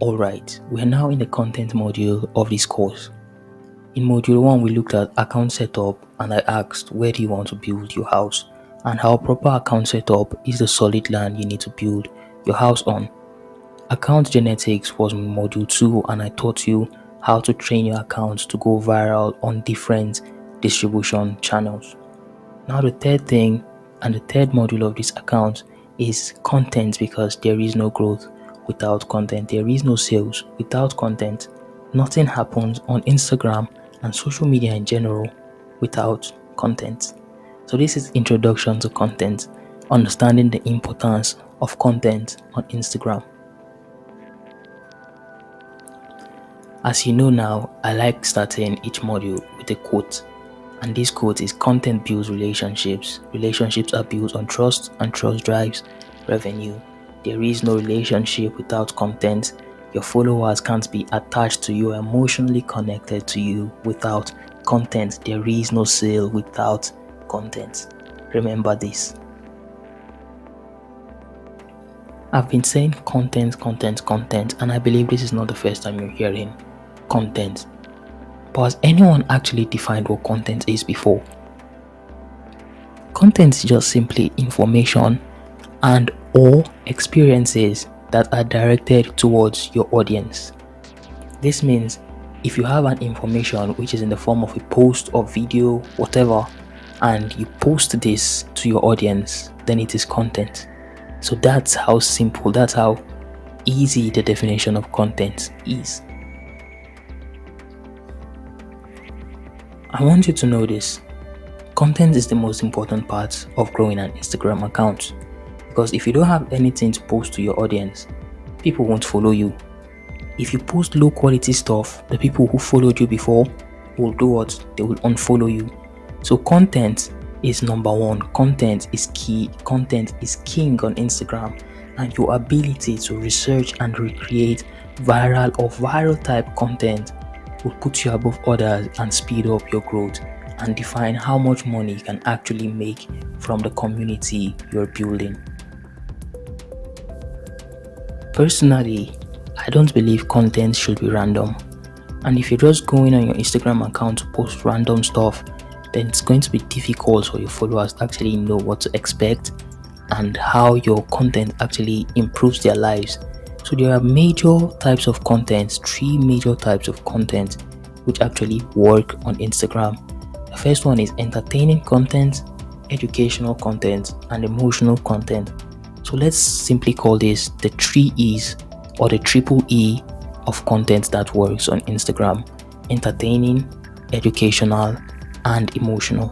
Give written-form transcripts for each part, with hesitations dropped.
Alright, we are now in the content module of this course. In module 1, we looked at account setup and I asked where do you want to build your house and how proper account setup is the solid land you need to build your house on. Account genetics was module 2 and I taught you how to train your accounts to go viral on different distribution channels. Now the third thing and the third module of this account is content, because there is no growth without content. There is no sales without content. Nothing happens on Instagram and social media in general without content. So this is introduction to content, understanding the importance of content on Instagram. As you know now, I like starting each module with a quote. And this quote is: content builds relationships. Relationships are built on trust and trust drives revenue. There is no relationship without content. Your followers can't be attached to you, emotionally connected to you without content. There is no sale without content. Remember this. I've been saying content, and I believe this is not the first time you're hearing content. But has anyone actually defined what content is before? Content is just simply information and or experiences that are directed towards your audience. This means if you have an information which is in the form of a post or video, whatever, and you post this to your audience, then it is content. So that's how simple, that's how easy the definition of content is. I want you to know this. Content is the most important part of growing an Instagram account. Because if you don't have anything to post to your audience, people won't follow you. If you post low quality stuff, the people who followed you before will do what? They will unfollow you. So content is number one. Content is key. Content is king on Instagram. And your ability to research and recreate viral or viral type content will put you above others and speed up your growth and define how much money you can actually make from the community you're building. Personally, I don't believe content should be random. And if you're just going on your Instagram account to post random stuff, then it's going to be difficult for your followers to actually know what to expect and how your content actually improves their lives. So there are major types of content, 3 major types of content which actually work on Instagram. The first one is entertaining content, educational content, and emotional content. So let's simply call this the 3 E's or the triple E of content that works on Instagram: entertaining, educational, and emotional.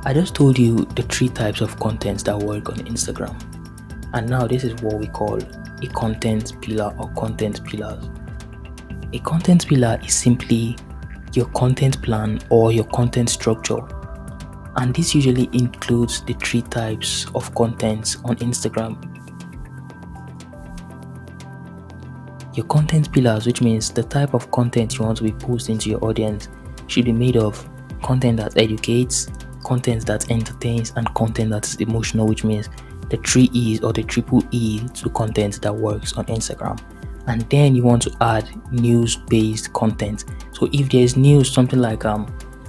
I just told you the 3 types of contents that work on Instagram. And now this is what we call a content pillar or content pillars. A content pillar is simply your content plan or your content structure. And this usually includes the 3 types of contents on Instagram. Your content pillars, which means the type of content you want to be posting to your audience, should be made of content that educates, content that entertains, and content that is emotional, which means the 3 E's or the triple E to content that works on Instagram. And then you want to add news-based content. So if there's news, something like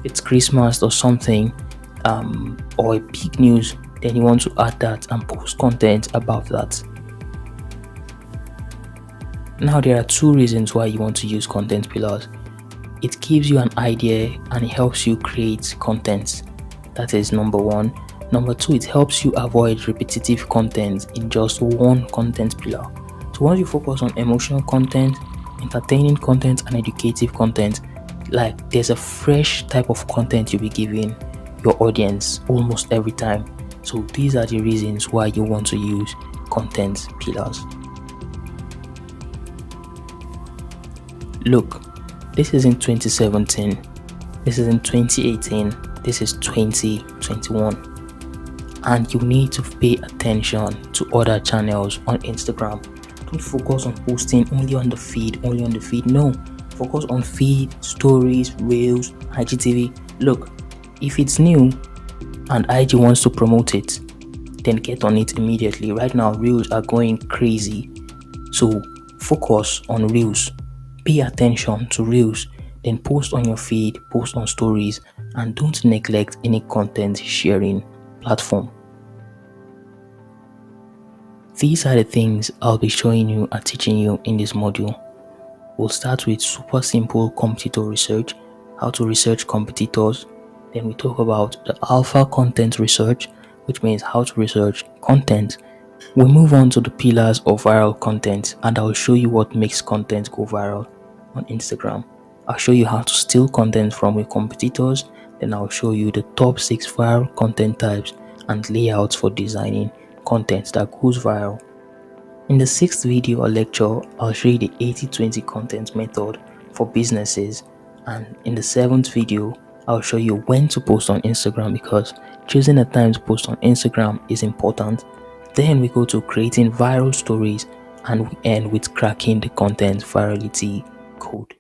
it's Christmas or something, or a big news, then you want to add that and post content about that. Now there are 2 reasons why you want to use content pillars. It gives you an idea and it helps you create content. That is number 1. Number 2, it helps you avoid repetitive content in just one content pillar. So once you focus on emotional content, entertaining content, and educative content, like there's a fresh type of content you'll be giving your audience almost every time. So these are the reasons why you want to use content pillars. Look, this is in 2017, this is in 2018, this is 2021. And you need to pay attention to other channels on Instagram. Don't focus on posting only on the feed. No, focus on feed, stories, reels, IGTV. Look, if it's new and IG wants to promote it, then get on it immediately. Right now, reels are going crazy. So focus on reels. Pay attention to reels. Then post on your feed, post on stories, and don't neglect any content sharing platform. These are the things I'll be showing you and teaching you in this module. We'll start with super simple competitor research, how to research competitors. Then we talk about the alpha content research, which means how to research content. We move on to the pillars of viral content, and I'll show you what makes content go viral on Instagram. I'll show you how to steal content from your competitors. Then I'll show you the top 6 viral content types and layouts for designing content that goes viral. In the 6th video or lecture, I'll show you the 80-20 content method for businesses, and in the 7th video, I'll show you when to post on Instagram, because choosing a time to post on Instagram is important. Then we go to creating viral stories, and we end with cracking the content virality code.